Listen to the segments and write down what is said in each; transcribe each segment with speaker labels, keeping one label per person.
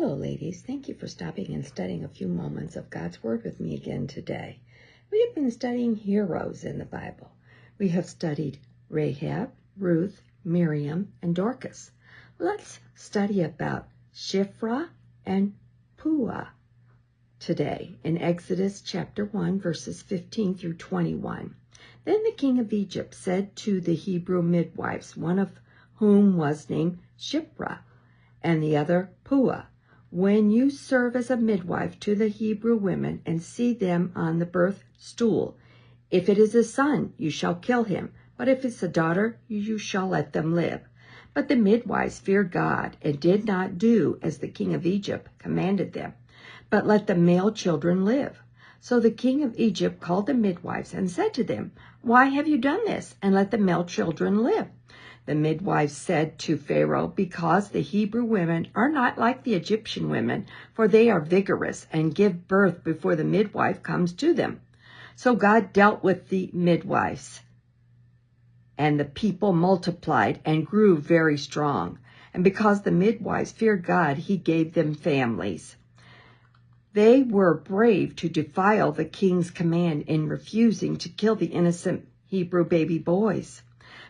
Speaker 1: Hello, ladies. Thank you for stopping and studying a few moments of God's Word with me again today. We have been studying heroes in the Bible. We have studied Rahab, Ruth, Miriam, and Dorcas. Let's study about Shiphrah and Puah today in Exodus chapter 1, verses 15 through 21. Then the king of Egypt said to the Hebrew midwives, one of whom was named Shiphrah, and the other Puah, when you serve as a midwife to the Hebrew women and see them on the birth stool, if it is a son, you shall kill him, but if it's a daughter, you shall let them live. But the midwives feared God and did not do as the king of Egypt commanded them, but let the male children live. So the king of Egypt called the midwives and said to them, "Why have you done this, and let the male children live?" The midwives said to Pharaoh, "Because the Hebrew women are not like the Egyptian women, for they are vigorous and give birth before the midwife comes to them." So God dealt with the midwives, and the people multiplied and grew very strong. And because the midwives feared God, he gave them families. They were brave to defile the king's command in refusing to kill the innocent Hebrew baby boys.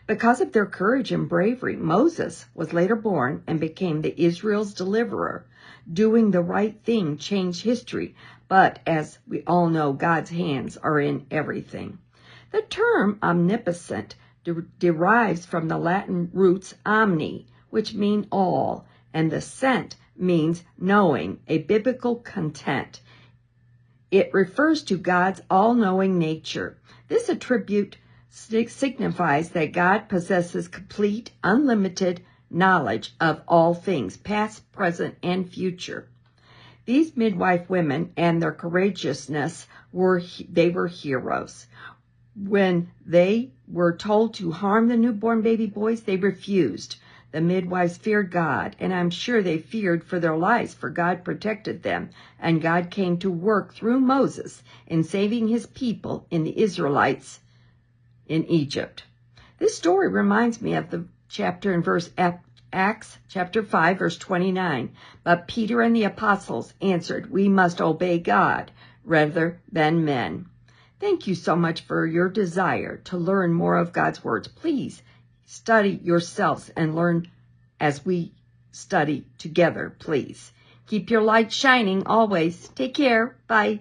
Speaker 1: Because of their courage and bravery, Moses was later born and became the Israel's deliverer. Doing the right thing changed history, but as we all know, God's hands are in everything. The term omnipotent derives from the Latin roots omni, which mean all, and the cent means knowing, a biblical content. It refers to God's all-knowing nature. This attribute signifies that God possesses complete, unlimited knowledge of all things, past, present, and future. These midwife women and their courageousness were heroes. When they were told to harm the newborn baby boys, they refused. The midwives feared God, and I'm sure they feared for their lives, for God protected them, and God came to work through Moses in saving his people in the Israelites in Egypt. This story reminds me of the chapter in Acts chapter 5, verse 29. But Peter and the apostles answered, "We must obey God rather than men." Thank you so much for your desire to learn more of God's words. Please study yourselves and learn as we study together, please. Keep your light shining always. Take care. Bye.